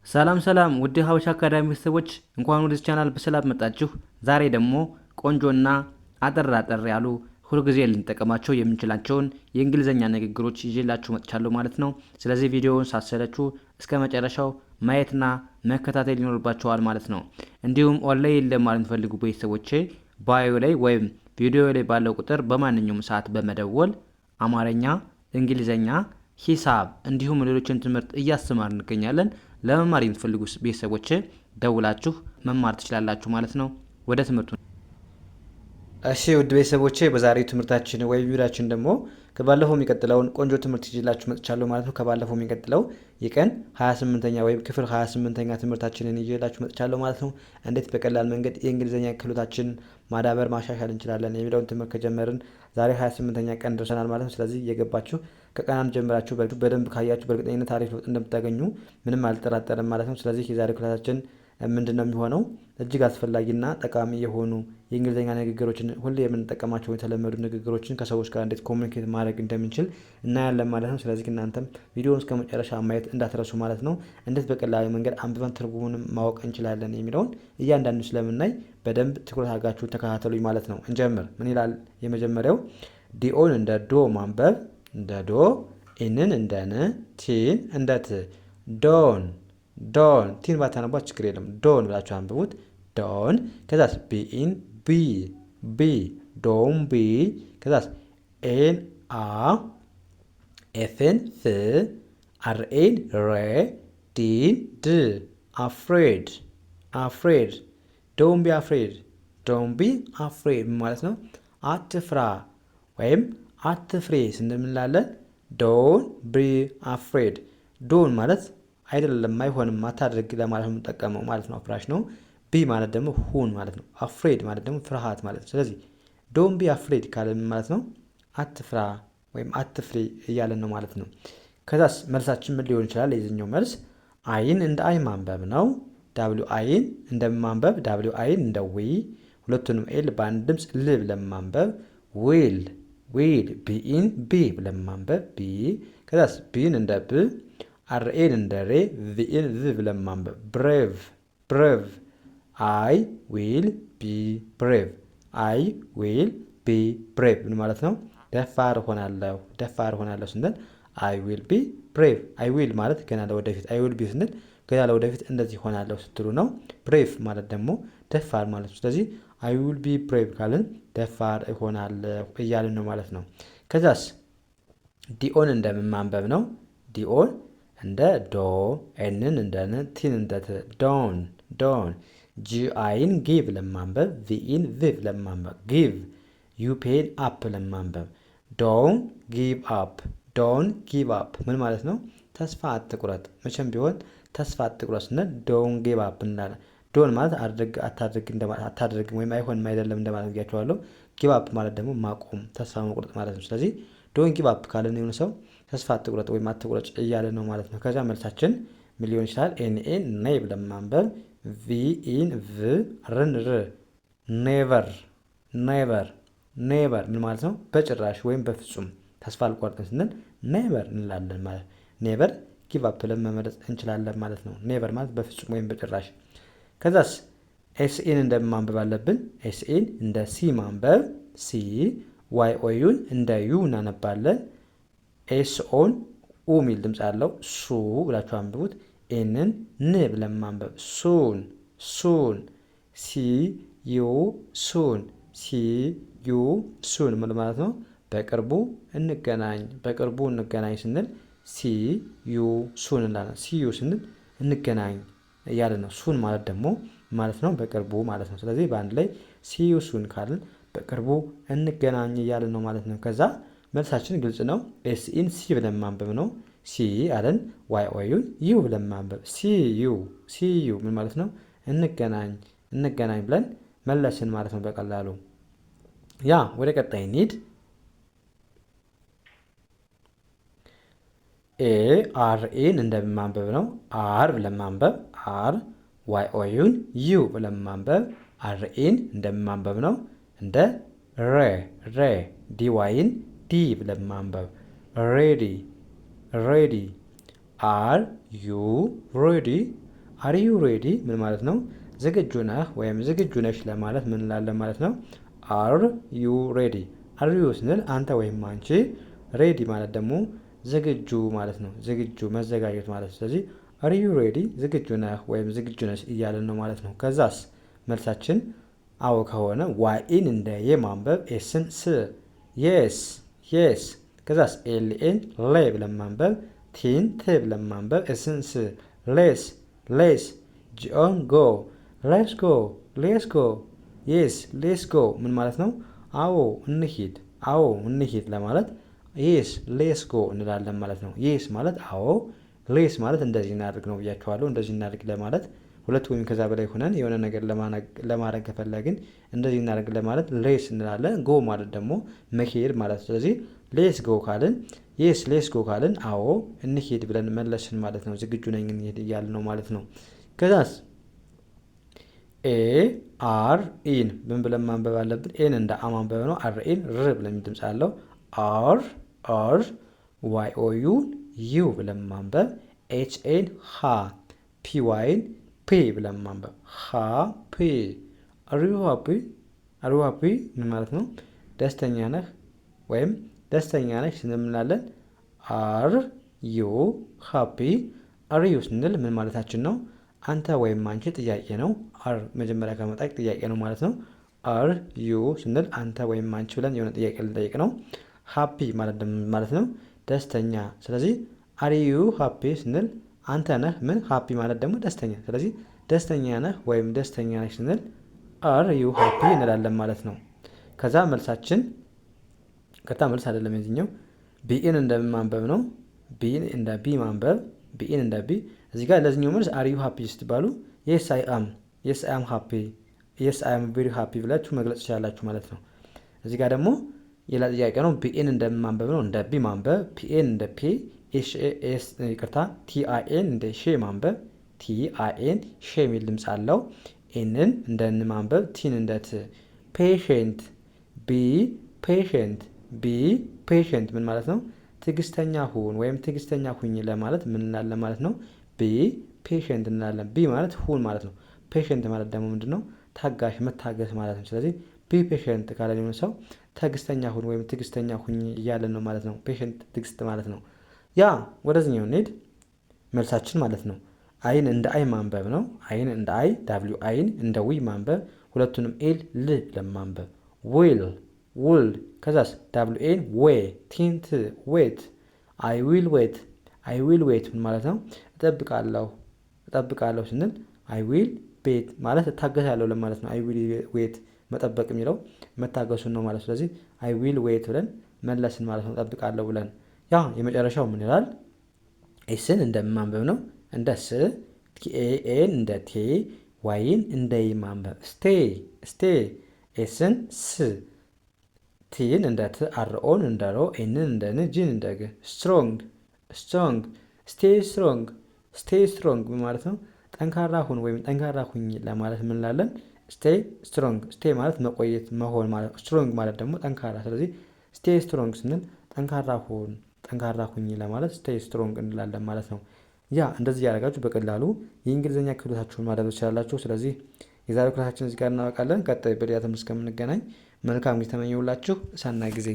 ሰላም ሰላም ውድ ሀበሻ አካዳሚ ቤተሰቦች እንኳን ወደዚህ ቻናል በሰላም መጣችሁ። ዛሬ ደግሞ ቆንጆና አጠር አጠር ያሉ ሁልጊዜ ልንጠቀማቸው የምንችላቸውን የእንግሊዝኛ ንግግሮች ይዤላችሁ መጥቻለሁ ማለት ነው። ስለዚህ ቪዲዮውን ሳትሰለቹ እስከ መጨረሻው ማየትና መከታተል ይኖርባችኋል ማለት ነው። እንዲሁም ኦንላይን ለማለት የምትፈልጉ ቤተሰቦቼ ባዮ ላይ ወይም ቪዲዮ ላይ ባለው ቁጥር በማንኛውም ሰዓት በመደወል አማርኛ፣ እንግሊዝኛ፣ ሂሳብ እንዲሁም ሌሎችን ትምህርት እያስተማር እንገኛለን። ለመማር የምትፈልጉ ቤተሰቦች ደውላችሁ መማር ትችላላችሁ ማለት ነው። ወደ ትምህርቱ። እሺ ውድ ቤተሰቦቼ በዛሬው ትምህርታችን ወይ ቪዲዮአችን ደግሞ ከባለፈው የሚቀጥለውን ቆንጆ ትምህርት ይዤላችሁ መጥቻለሁ ማለት ነው። ከባለፈው የሚቀጥለው የቀን 28ኛ ወይም ክፍል 28ኛ ትምህርታችንን ይዤላችሁ መጥቻለሁ ማለት ነው። እንዴት በቀላል መንገድ የእንግሊዝኛ ክህሎታችንን ማዳበር ማሻሻል እንችላለን የሚለውን ትምህርት ከጀመርን ዛሬ 28ኛ ቀን ደርሰናል ማለት ነው። ስለዚህ እየገባችሁ ከቀናን ጀምራችሁ በደንብ ካያችሁ በእርግጠኝነት አሪፍ ለውጥ እንደምታገኙ ምንም አልጠራጠርም ማለት ነው። ስለዚህ የዛሬ ክላሳችን ምንድነው የሚሆነው? እጅግ አስፈላጊና ጠቃሚ የሆኑ የእንግሊዝኛ ንግግሮችን ሁሌ የምንጠቀማቸው የተለመዱ ንግግሮችን ከሰዎች ጋር እንዴት ኮሚኒኬት ማድረግ እንደምንችል እናያለን ማለት ነው። ስለዚህ እናንተም ቪዲዮውን እስከ መጨረሻ ማየት እንዳትረሱ ማለት ነው። እንዴት በቀላሉ መንገድ አንብበን ትርጉሙንም ማወቅ እንችላለን የሚለውን እያንዳንዱ ስለምናይ በደንብ ትኩረት አድርጋችሁ ተከታተሉኝ ማለት ነው። እንጀምር። ምን ይላል? የመጀመሪያው ዲኦን እንደ ዶ ማንበብ፣ እንደ ዶ፣ ኢንን እንደ ን፣ ቲን እንደ ት። ዶን ዶን። ቲን ባታነቧት ችግር የለም። ዶን ብላችሁ አንብቡት። ዶን። ከዛስ ቢኢን ቢ ቢ ዶን ቢ። ከዛስ ኤን አ ኤፍን ፍ አርኤን ሬ ዲን ድ አፍሬድ አፍሬድ። ዶን ቢ አፍሬድ ዶን ቢ አፍሬድ ማለት ነው። አትፍራ ወይም አትፍሬ ስንምላለን ዶን ቢ አፍሬድ። ዶን ማለት አይደለም አይሆንም አታድርግ ለማለት ነው የምንጠቀመው ማለት ነው። አፍራሽ ነው። ቢ ማለት ደግሞ ሁን ማለት ነው። አፍሬድ ማለት ደግሞ ፍርሃት ማለት ነው። ስለዚህ ዶን ቢ አፍሬድ ካለን ማለት ነው አትፍራ ወይም አትፍሬ እያለን ነው ማለት ነው። ከዛስ መልሳችን ምን ሊሆን ይችላል? የዚህኛው መልስ አይን እንደ አይ ማንበብ ነው። ዳብሊው አይን እንደማንበብ ዳብሊው አይን እንደ ዊ፣ ሁለቱንም ኤል በአንድ ድምፅ ል ብለን ማንበብ ዊል ዊል። ቢኢን ቢ ብለን ማንበብ ቢ። ከዛስ ቢን እንደ ብ፣ አርኤን እንደ ሬ፣ ቪኢን ቭ ብለን ማንበብ ብሬቭ ብሬቭ። አይ ዊል ቢ ብሬቭ አይ ዊል ቢ ብሬቭ ምን ማለት ነው? ደፋር ሆናለሁ ደፋር ሆናለሁ ስንል አይ ዊል ቢ ብሬቭ። አይ ዊል ማለት ገና ለወደፊት፣ አይ ዊል ቢ ስንል ገና ለወደፊት እንደዚህ ሆናለሁ ስትሉ ነው። ብሬቭ ማለት ደግሞ ደፋር ማለት ነው። ስለዚህ አይ ዊል ቢ ብሬቭ ካልን ደፋር እሆናለሁ እያልን ነው ማለት ነው። ከዛስ ዲኦን እንደምን ማንበብ ነው? ዲኦን እንደ ዶ፣ ኤንን እንደ ን፣ ቲን እንደ ት። ዶን ዶን። ጂአይን ጊቭ ለማንበብ ቪኢን ቪቭ ለማንበብ ጊቭ። ዩፔን አፕ ለማንበብ ዶን ጊቭ አፕ ዶን ጊቭ አፕ ምን ማለት ነው? ተስፋ አትቁረጥ። መቼም ቢሆን ተስፋ አትቁረጥ ስንል ዶን ጊቭ አፕ እንላለን። ዶን ማለት አታድርግም ወይም አይሆንም አይደለም እንደማለት ብያቸዋለሁ። ጊቭ አፕ ማለት ደግሞ ማቆም ተስፋ መቁረጥ ማለት ነው። ስለዚህ ዶን ጊቭ አፕ ካለን የሆነ ሰው ተስፋ አትቁረጥ ወይም አትቁረጭ እያለ ነው ማለት ነው። ከዛ መልሳችን ምን ሊሆን ይችላል? ኤንኤን ኔ ብለን ማንበብ ቪኢን ቭ ርን ር ኔቨር ኔቨር ኔቨር ምን ማለት ነው? በጭራሽ ወይም በፍጹም ተስፋ አልቆርጥም ስንል ኔቨር እንላለን ማለት ኔቨር ጊቭ አፕ ብለን መመለስ እንችላለን ማለት ነው። ኔቨር ማለት በፍጹም ወይም በጭራሽ። ከዛስ ኤስኤን እንደማንበብ አለብን። ኤስኤን እንደ ሲ ማንበብ ሲ። ዋይ ኦዩን እንደ ዩ እናነባለን። ኤስኦን ኡ ሚል ድምፅ አለው ሱ ብላችሁ አንብቡት። ኤንን ን ብለን ማንበብ ሱን ሱን። ሲ ዩ ሱን ሲ ዩ ሱን ምን ማለት ነው? በቅርቡ እንገናኝ በቅርቡ እንገናኝ ስንል ሲ ዩ ሱን እንላለን። ሲ ዩ ስንል እንገናኝ እያለ ነው። ሱን ማለት ደግሞ ማለት ነው በቅርቡ ማለት ነው። ስለዚህ በአንድ ላይ ሲ ዩ ሱን ካልን በቅርቡ እንገናኝ እያለ ነው ማለት ነው። ከዛ መልሳችን ግልጽ ነው። ኤስኢን ሲ ብለን ማንበብ ነው። ሲ አለን። ዋይ ኦዩን ዩ ብለን ማንበብ ሲ ዩ ምን ማለት ነው? እንገናኝ እንገናኝ ብለን መለስን ማለት ነው በቀላሉ። ያ ወደ ቀጣይ እንሂድ። ኤ አርኤን እንደማንበብ ነው። አር ብለን ማንበብ አር። ዋይ ኦዩን ዩ ብለን ማንበብ አርኤን እንደማንበብ ነው። እንደ ሬ ሬ። ዲዋይን ዲ ብለን ማንበብ ሬዲ ሬዲ። አር ዩ ሬዲ አር ዩ ሬዲ ምን ማለት ነው? ዝግጁ ነህ ወይም ዝግጁ ነሽ ለማለት ምን እንላለን ማለት ነው? አር ዩ ሬዲ። አር ዩ ስንል አንተ ወይም አንቺ፣ ሬዲ ማለት ደግሞ ዝግጁ ማለት ነው። ዝግጁ መዘጋጀት ማለት ነው። ስለዚህ አር ዩ ሬዲ ዝግጁ ነህ ወይም ዝግጁ ነሽ እያለን ነው ማለት ነው። ከዛስ መልሳችን አዎ ከሆነ ዋይን እንደ የ ማንበብ፣ ኤስን ስ የስ የስ። ከዛስ ኤልን ሌ ብለን ማንበብ፣ ቲን ት ብለን ማንበብ፣ ኤስን ስ ሌስ ሌስ። ጂኦን ጎ ሌስ ጎ ሌስ ጎ። የስ ሌስ ጎ ምን ማለት ነው? አዎ እንሂድ፣ አዎ እንሂድ ለማለት የስ ሌስ ጎ እንላለን ማለት ነው። የስ ማለት አዎ፣ ሌስ ማለት እንደዚህ እናድርግ ነው ብያቸዋለሁ። እንደዚህ እናድርግ ለማለት ሁለት ወይም ከዛ በላይ ሆነን የሆነ ነገር ለማድረግ ከፈለግን እንደዚህ እናደርግ ለማለት ሌስ እንላለን። ጎ ማለት ደግሞ መሄድ ማለት። ስለዚህ ሌስ ጎ ካልን የስ ሌስ ጎ ካልን አዎ እንሄድ ብለን መለስን ማለት ነው። ዝግጁ ነኝ እንሄድ እያልን ነው ማለት ነው። ከዛስ ኤ አር ኢን ምን ብለን ማንበብ አለብን? ኤን እንደ አ ማንበብ ነው። አር ኢን ር ብለን ድምፅ አለው። አር አር ዋይ ኦ ዩ ዩ ብለን ማንበብ፣ ኤች ኤን ሃ ፒ ዋይን ፒ ብለን ማንበብ፣ ሃፒ። አር ዩ ሃፒ? አር ዩ ሃፒ ምን ማለት ነው? ደስተኛ ነህ ወይም ደስተኛ ነሽ ስንል እንላለን አር ዩ ሃፒ። አር ዩ ስንል ምን ማለታችን ነው? አንተ ወይም አንቺ ጥያቄ ነው። አር መጀመሪያ ከመጣች ጥያቄ ነው ማለት ነው። አር ዩ ስንል አንተ ወይም አንቺ ብለን የሆነ ጥያቄ ልንጠይቅ ነው። ሃፒ ማለት ነው ደስተኛ። ስለዚህ አር ዩ ሃፒ ስንል አንተ ነህ ምን ሃፒ ማለት ደግሞ ደስተኛ። ስለዚህ ደስተኛ ነህ ወይም ደስተኛ ነሽ ስንል አር ዩ ሃፒ እንላለን ማለት ነው። ከዛ መልሳችን መልስ አይደለም የዚህኛው ቢኢን እንደምን ማንበብ ነው። ቢኢን እንደ ቢ ማንበብ፣ ቢኢን እንደ ቢ። እዚህ ጋር ለዚህኛው መልስ አር ዩ ሃፒ ስትባሉ የስ አይ አም ሃፒ፣ የስ አይ አም ቬሪ ሃፒ ብላችሁ መግለጽ ትችላላችሁ ማለት ነው። እዚህ ጋር ደግሞ ሌላ ጥያቄ ነው። ቢኢን እንደምን ማንበብ ነው። እንደ ቢ ማንበብ፣ ፒኤን እንደ ፔ፣ ይቅርታ ቲአይኤን እንደ ሼ ማንበብ፣ ቲአይኤን ሼ የሚል ድምፅ አለው። ኤንን እንደ ን ማንበብ፣ ቲን እንደ ት። ፔሽንት ቢ ፔሽንት ቢ ፔሽንት ምን ማለት ነው? ትዕግስተኛ ሁን ወይም ትዕግስተኛ ሁኝ ለማለት ምን እንላለን ማለት ነው? ቢ ፔሽንት እንላለን። ቢ ማለት ሁን ማለት ነው። ፔሽንት ማለት ደግሞ ምንድን ነው? ታጋሽ መታገስ ማለት ነው። ስለዚህ ቢ ፔሽንት ካለን የሆነ ሰው ትዕግስተኛ ሁን ወይም ትዕግስተኛ ሁኝ እያለን ነው ማለት ነው። ፔሽንት ትዕግስት ማለት ነው። ያ ወደዚህኛው እንሂድ። መልሳችን ማለት ነው አይን እንደ አይ ማንበብ ነው። አይን እንደ አይ፣ ዳብሊው አይን እንደ ዊ ማንበብ፣ ሁለቱንም ኤል ል ለማንበብ ዊል ውል። ከዛስ ዳብሊው ኤን ዌ፣ ቲንት ዌት፣ አይ ዊል ዌት፣ አይ ዊል ዌት ምን ማለት ነው? እጠብቃለሁ ስንል አይ ዊል ቤት ማለት እታገሳለሁ ለማለት ነው። አይ ዊል ዌት መጠበቅ የሚለው መታገሱን ነው ማለት። ስለዚህ አይ ዊል ዌት ብለን መለስን ማለት ነው። እጠብቃለሁ ብለን ያ የመጨረሻው ምን ይላል? ኤስን እንደማንበብ ነው። እንደ ስ፣ ቲኤን እንደ ቴ፣ ዋይን እንደ ይ ማንበብ ስቴ። ኤስን ስ፣ ቲን እንደ ት፣ አርኦን እንደ ሮ፣ ኤንን እንደ ን፣ ጂን እንደ ግ። ስትሮንግ ስቴይ ስትሮንግ ማለት ነው። ጠንካራ ሁን ወይም ጠንካራ ሁኝ ለማለት ምን እንላለን? ስቴይ ስትሮንግ። ስቴይ ማለት መቆየት መሆን ማለት ነው። ስትሮንግ ማለት ደግሞ ጠንካራ። ስለዚህ ስቴይ ስትሮንግ ስንል ጠንካራ ሁኝ ለማለት ስቴይ ስትሮንግ እንላለን ማለት ነው። ያ እንደዚህ ያደረጋችሁ በቀላሉ የእንግሊዝኛ ክህሎታችሁን ማዳበር ትችላላችሁ። ስለዚህ የዛሬው ክላሳችን እዚህ ጋር እናበቃለን። ቀጣይ በሌላ ትምህርት እስከምንገናኝ መልካም ጊዜ ተመኘሁላችሁ። ሰናይ ጊዜ